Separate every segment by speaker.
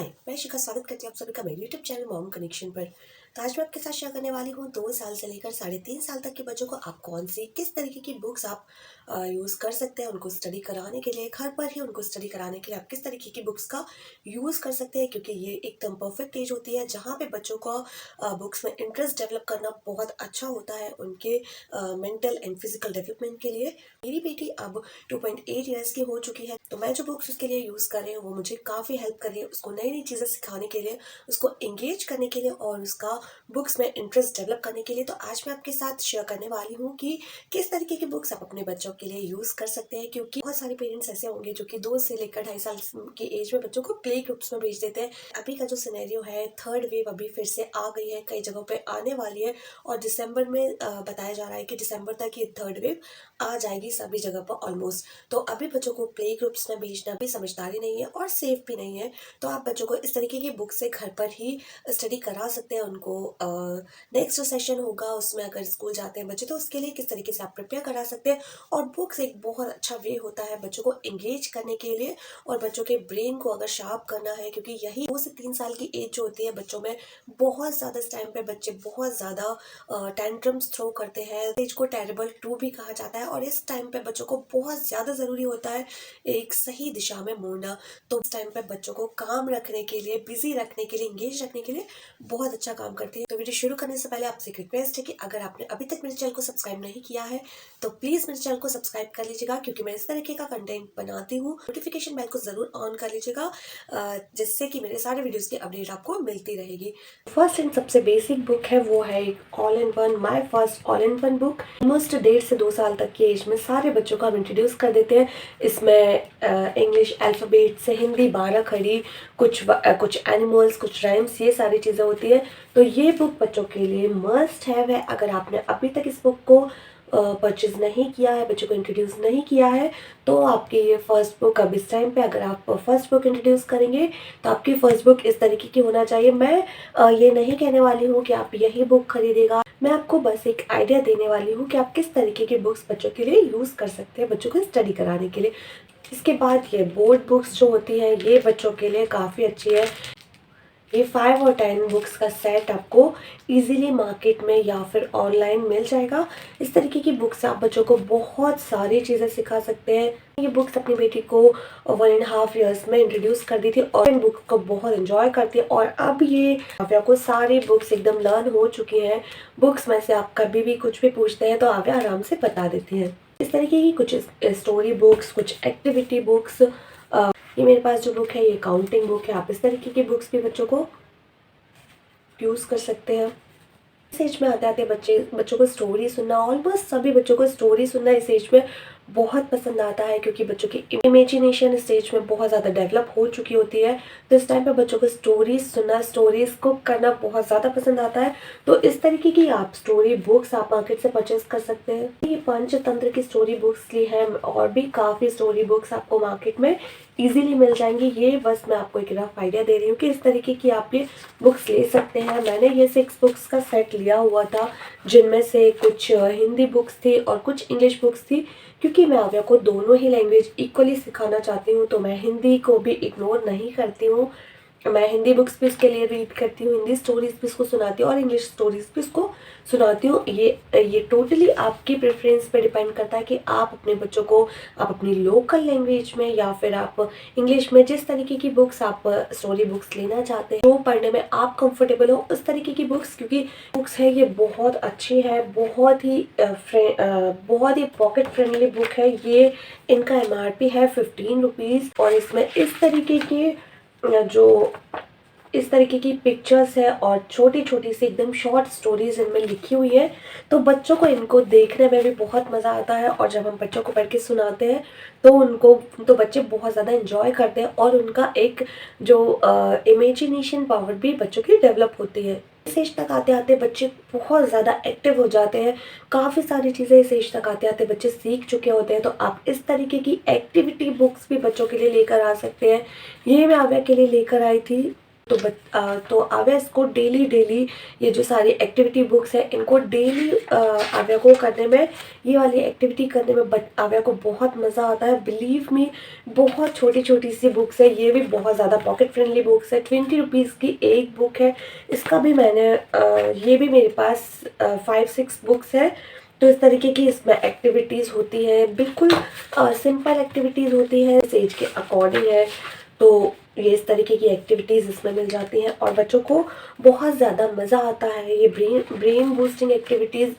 Speaker 1: हाय, मैं शिखा स्वागत करती हूँ आप सभी का मेरे यूट्यूब चैनल मॉम कनेक्शन पर। तो आज मैं आपके साथ शेयर करने वाली हूँ 2 साल से लेकर 3.5 साल तक के बच्चों को आप कौन सी किस तरीके की बुक्स आप यूज़ कर सकते हैं उनको स्टडी कराने के लिए। घर पर ही उनको स्टडी कराने के लिए आप किस तरीके की बुक्स का यूज़ कर सकते हैं, क्योंकि ये एकदम परफेक्ट एज होती है जहाँ पे बच्चों का बुक्स में इंटरेस्ट डेवलप करना बहुत अच्छा होता है उनके मेंटल एंड फिजिकल डेवलपमेंट के लिए। मेरी बेटी अब 2.8 ईयर्स की हो चुकी है, तो मैं जो बुक्स उसके लिए यूज़ कर रही हूँ वो मुझे काफ़ी हेल्प कर रही है उसको नई नई चीज़ें सिखाने के लिए, उसको एंगेज करने के लिए और उसका बुक्स में इंटरेस्ट डेवलप करने के लिए। तो आज मैं आपके साथ शेयर करने वाली हूँ कि किस तरीके की बुक्स आप अपने बच्चों के लिए यूज़ कर सकते हैं, क्योंकि बहुत सारे पेरेंट्स ऐसे होंगे जो कि 2 से लेकर 2.5 साल की एज में बच्चों को प्ले ग्रुप्स में भेज देते हैं। अभी का जो सिनेरियो है, थर्ड वेव अभी फिर से आ गई है, कई जगहों पे आने वाली है और दिसंबर में बताया जा रहा है कि दिसंबर तक ये थर्ड वेव आ जाएगी सभी जगह पर ऑलमोस्ट। तो अभी बच्चों को प्ले ग्रुप्स में भेजना भी समझदारी नहीं है और सेफ भी नहीं है। तो आप बच्चों को इस तरीके की बुक से घर पर ही स्टडी करा सकते हैं। उनको नेक्स्ट जो सेशन होगा उसमें अगर स्कूल जाते हैं बच्चे तो उसके लिए किस तरीके से आप प्रिपेयर करा सकते हैं। और बुक्स एक बहुत अच्छा वे होता है बच्चों को एंगेज करने के लिए और बच्चों के ब्रेन को अगर शार्प करना है, क्योंकि यही 2 से 3 साल की एज जो होती है बच्चों में बहुत ज़्यादा, इस टाइम पे बच्चे बहुत ज़्यादा टेंट्रम्स थ्रो करते हैं। एज को टेरेबल 2 भी कहा जाता है और इस टाइम पे बच्चों को बहुत ज़्यादा ज़रूरी होता है एक सही दिशा में मोड़ना। तो इस टाइम पे बच्चों को काम रखने के लिए, बिजी रखने के लिए, इंगेज रखने के लिए बहुत अच्छा काम करती है। तो वीडियो शुरू करने से पहले आपसे एक रिक्वेस्ट है कि अगर आपने अभी तक मेरे चैनल को सब्सक्राइब नहीं किया है तो प्लीज़ मेरे चैनल को सब्सक्राइब कर लीजिएगा, क्योंकि मैं इस तरीके का कंटेंट बनाती हूँ। नोटिफिकेशन बेल को ज़रूर ऑन कर लीजिएगा जिससे कि मेरे सारे वीडियोज़ की अपडेट आपको मिलती रहेगी। फर्स्ट एंड सबसे बेसिक बुक है वो है एक all in one, my first all in one book. Almost 1.5 से 2 साल तक की एज में सारे बच्चों को हम इंट्रोड्यूस कर देते हैं। इसमें इंग्लिश अल्फ़ाबेट से हिंदी 12 खड़ी, कुछ एनिमल्स, कुछ राइम्स, ये सारी चीज़ें होती है। तो ये बुक बच्चों के लिए मस्ट हैव है। अगर आपने अभी तक इस बुक को परचेज़ नहीं किया है, बच्चों को इंट्रोड्यूस नहीं किया है, तो आपकी ये फर्स्ट बुक अब इस टाइम पे अगर आप फर्स्ट बुक इंट्रोड्यूस करेंगे तो आपकी फर्स्ट बुक इस तरीके की होना चाहिए। मैं ये नहीं कहने वाली हूँ कि आप यही बुक खरीदेगा, मैं आपको बस एक आइडिया देने वाली हूँ कि आप किस तरीके की बुक्स बच्चों के लिए यूज़ कर सकते हैं बच्चों को स्टडी कराने के लिए। इसके बाद ये बोर्ड बुक्स जो होती हैं ये बच्चों के लिए काफ़ी अच्छी है। ये 5 और 10 बुक्स का सेट आपको इजीली मार्केट में या फिर ऑनलाइन मिल जाएगा। इस तरीके की बुक्स से आप बच्चों को बहुत सारी चीज़ें सिखा सकते हैं। ये बुक्स अपनी बेटी को 1.5 ईयर्स में इंट्रोड्यूस कर दी थी और इन बुक्स को बहुत एंजॉय करती है और अब ये आव्या को सारी बुक्स एकदम लर्न हो चुकी हैं। बुक्स में से आप कभी भी कुछ भी पूछते हैं तो आव्या आराम से बता देती हैं। इस तरीके की कुछ स्टोरी बुक्स, कुछ एक्टिविटी बुक्स, ये मेरे पास जो बुक है ये काउंटिंग बुक है। आप इस तरीके की बुक्स भी बच्चों को यूज़ कर सकते हैं। इस एज में आते आते बच्चों को स्टोरी सुनना, ऑलमोस्ट सभी बच्चों को स्टोरी सुनना इस एज में बहुत पसंद आता है, क्योंकि बच्चों की इमेजिनेशन इस एज में बहुत ज़्यादा डेवलप हो चुकी होती है। तो इस टाइम पे बच्चों को स्टोरीज सुनना, स्टोरीज को करना बहुत ज़्यादा पसंद आता है। तो इस तरीके की आप स्टोरी बुक्स आप मार्केट से परचेज कर सकते हैं। ये पंचतंत्र की स्टोरी बुक्स ली है और भी काफ़ी स्टोरी बुक्स आपको मार्केट में इजीली मिल जाएंगी। ये बस मैं आपको एक रफ आइडिया दे रही हूँ कि इस तरीके की आप ये बुक्स ले सकते हैं। मैंने ये 6 बुक्स का सेट लिया हुआ था, जिनमें से कुछ हिंदी बुक्स थी और कुछ इंग्लिश बुक्स थी, क्योंकि मैं आव्या को दोनों ही लैंग्वेज इक्वली सिखाना चाहती हूँ। तो मैं हिंदी को भी इग्नोर नहीं करती हूँ, मैं हिंदी बुक्स भी उसके लिए रीड करती हूँ, हिंदी स्टोरीज भी उसको सुनाती हूँ और इंग्लिश स्टोरीज भी उसको सुनाती हूँ। ये टोटली आपकी प्रेफरेंस पे डिपेंड करता है कि आप अपने बच्चों को आप अपनी लोकल लैंग्वेज में या फिर आप इंग्लिश में जिस तरीके की बुक्स आप स्टोरी बुक्स लेना चाहते हैं, जो पढ़ने में आप कंफर्टेबल हो उस तरीके की बुक्स। क्योंकि बुक्स है ये बहुत अच्छी है, बहुत ही पॉकेट फ्रेंडली बुक है। ये इनका MRP है 15 रुपीज़ और इसमें जो इस तरीके की पिक्चर्स है और छोटी छोटी सी एकदम शॉर्ट स्टोरीज इनमें लिखी हुई है। तो बच्चों को इनको देखने में भी बहुत मज़ा आता है और जब हम बच्चों को पढ़ के सुनाते हैं तो बच्चे बहुत ज़्यादा इंजॉय करते हैं और उनका एक जो इमेजिनेशन पावर भी बच्चों की डेवलप होती है। इस एज तक आते आते बच्चे बहुत ज़्यादा एक्टिव हो जाते हैं, काफ़ी सारी चीज़ें इस एज तक आते आते बच्चे सीख चुके होते हैं। तो आप इस तरीके की एक्टिविटी बुक्स भी बच्चों के लिए लेकर आ सकते हैं। ये मैं आव्या के लिए लेकर आई थी। तो आव्या इसको डेली ये जो सारी एक्टिविटी बुक्स है इनको डेली आव्या को करने में, ये वाली एक्टिविटी करने में आव्या को बहुत मज़ा आता है। बिलीव मी, बहुत छोटी छोटी सी बुक्स है, ये भी बहुत ज़्यादा पॉकेट फ्रेंडली बुक्स है। 20 रुपीज़ की एक बुक है। इसका भी मैंने ये भी मेरे पास 5-6 बुक्स है। तो इस तरीके की इसमें एक्टिविटीज़ होती हैं, बिल्कुल सिंपल एक्टिविटीज़ होती हैं, इस एज के अकॉर्डिंग है। तो ये इस तरीके की एक्टिविटीज़ इसमें मिल जाती हैं और बच्चों को बहुत ज़्यादा मज़ा आता है। ये ब्रेन बूस्टिंग एक्टिविटीज़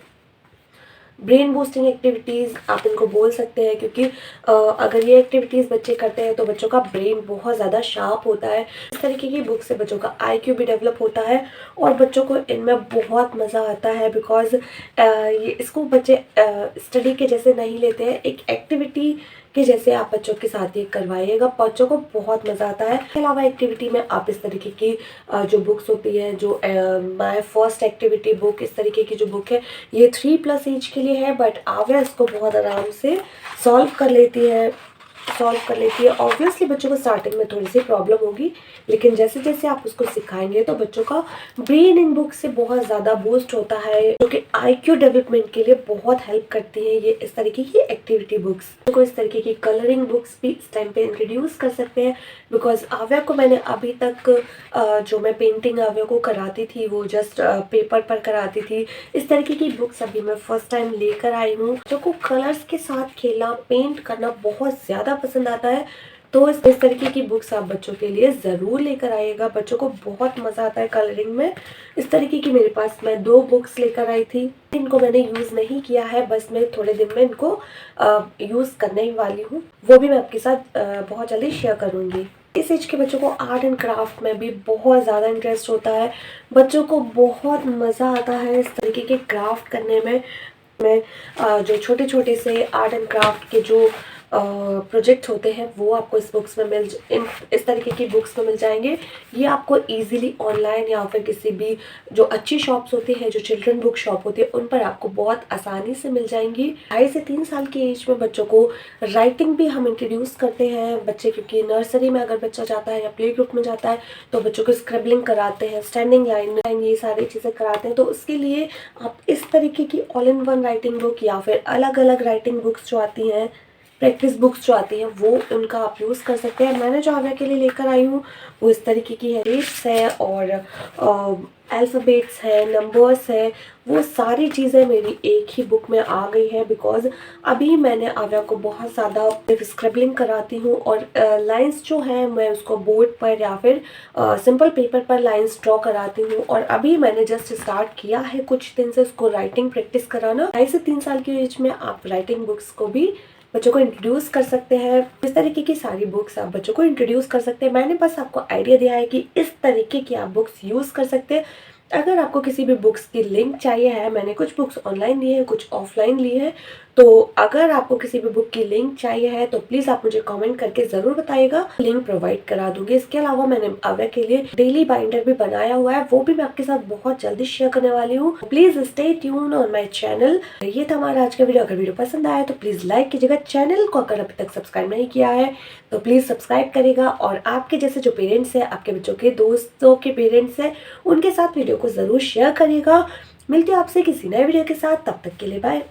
Speaker 1: आप इनको बोल सकते हैं, क्योंकि अगर ये एक्टिविटीज़ बच्चे करते हैं तो बच्चों का ब्रेन बहुत ज़्यादा शार्प होता है। इस तरीके की बुक से बच्चों का आईक्यू भी डेवलप होता है और बच्चों को इनमें बहुत मज़ा आता है। बिकॉज़ ये इसको बच्चे स्टडी के जैसे नहीं लेते हैं, एक एक्टिविटी के जैसे आप बच्चों के साथ ये करवाइएगा, बच्चों को बहुत मज़ा आता है। इसके अलावा एक्टिविटी में आप इस तरीके की जो बुक्स होती है, जो माय फर्स्ट एक्टिविटी बुक, इस तरीके की जो बुक है ये 3+ एज के लिए है, बट आव्या इसको बहुत आराम से सॉल्व कर लेती है। ऑब्वियसली बच्चों को स्टार्टिंग में थोड़ी सी प्रॉब्लम होगी, लेकिन जैसे जैसे आप उसको सिखाएंगे तो बच्चों का ब्रेन इन बुक से बहुत ज़्यादा बूस्ट होता है, जो कि आईक्यू डेवलपमेंट के लिए बहुत हेल्प करती है ये इस तरीके की एक्टिविटी बुक्स। तो इस तरीके की कलरिंग बुक्स भी इस टाइम पे इंट्रोड्यूस कर सकते हैं। बिकॉज आव्या को मैंने अभी तक जो मैं पेंटिंग आव्या को कराती थी वो जस्ट पेपर पर कराती थी। इस तरीके की बुक्स अभी मैं फर्स्ट टाइम लेकर आई हूँ। बच्चों को कलर्स के साथ खेलना, पेंट करना बहुत ज़्यादा पसंद आता है। तो इस तरीके की बुक्स आप बच्चों के लिए ज़रूर लेकर आइएगा, बच्चों को बहुत मज़ा आता है कलरिंग में। इस तरीके की मेरे पास मैं 2 बुक्स लेकर आई थी। इनको मैंने यूज़ नहीं किया है, बस मैं थोड़े दिन में इनको यूज़ करने ही वाली हूँ। वो भी मैं आपके साथ बहुत जल्दी शेयर करूँगी। इस एज के बच्चों को आर्ट एंड क्राफ्ट में भी बहुत ज़्यादा इंटरेस्ट होता है। बच्चों को बहुत मज़ा आता है इस तरीके के क्राफ्ट करने में। जो छोटे छोटे से आर्ट एंड क्राफ्ट के जो प्रोजेक्ट होते हैं वो आपको इस तरीके की बुक्स में मिल जाएंगे। ये आपको इजीली ऑनलाइन या फिर किसी भी जो अच्छी शॉप्स होती है, जो चिल्ड्रन बुक शॉप होती है, उन पर आपको बहुत आसानी से मिल जाएंगी। 2.5 से 3 साल की एज में बच्चों को राइटिंग भी हम इंट्रोड्यूस करते हैं। बच्चे क्योंकि नर्सरी में अगर बच्चा जाता है या प्ले ग्रुप में जाता है तो बच्चों को स्क्रिबलिंग कराते हैं, स्टैंडिंग लाइन, ये सारी चीज़ें कराते हैं। तो उसके लिए आप इस तरीके की all in one writing book या फिर अलग अलग राइटिंग बुक्स जो आती हैं, प्रैक्टिस बुक्स जो आती हैं, वो उनका आप यूज़ कर सकते हैं। मैंने जो आव्या के लिए लेकर आई हूँ वो इस तरीके की है, डेट्स है और अल्फ़ाबेट्स है, नंबर्स है, वो सारी चीज़ें मेरी एक ही बुक में आ गई है। बिकॉज अभी मैंने आव्या को बहुत ज़्यादा स्क्रिबलिंग कराती हूँ और लाइंस जो है मैं उसको बोर्ड पर या फिर सिंपल पेपर पर लाइंस ड्रॉ कराती हूँ। और अभी मैंने जस्ट स्टार्ट किया है कुछ दिन से उसको राइटिंग प्रैक्टिस कराना। 2.5 से 3 साल की एज में आप राइटिंग बुक्स को भी बच्चों को इंट्रोड्यूस कर सकते हैं। इस तरीके की सारी बुक्स आप बच्चों को इंट्रोड्यूस कर सकते हैं। मैंने बस आपको आइडिया दिया है कि इस तरीके की आप बुक्स यूज़ कर सकते हैं। अगर आपको किसी भी बुक्स की लिंक चाहिए है, मैंने कुछ बुक्स ऑनलाइन ली है, कुछ ऑफलाइन ली है, तो अगर आपको किसी भी बुक की लिंक चाहिए है तो प्लीज़ आप मुझे कमेंट करके ज़रूर बताइएगा, लिंक प्रोवाइड करा दूंगी। इसके अलावा मैंने आव्या के लिए डेली बाइंडर भी बनाया हुआ है, वो भी मैं आपके साथ बहुत जल्दी शेयर करने वाली हूँ। Please stay tune on my channel. ये था हमारा आज का वीडियो। अगर वीडियो पसंद आया तो प्लीज़ लाइक कीजिएगा। चैनल को अगर अभी तक सब्सक्राइब नहीं किया है तो प्लीज़ सब्सक्राइब करेगा। और आपके जैसे जो पेरेंट्स हैं, आपके बच्चों के दोस्तों के पेरेंट्स हैं, उनके साथ वीडियो को ज़रूर शेयर करिएगा। मिलती हूँ आपसे किसी नए वीडियो के साथ, तब तक के लिए बाय।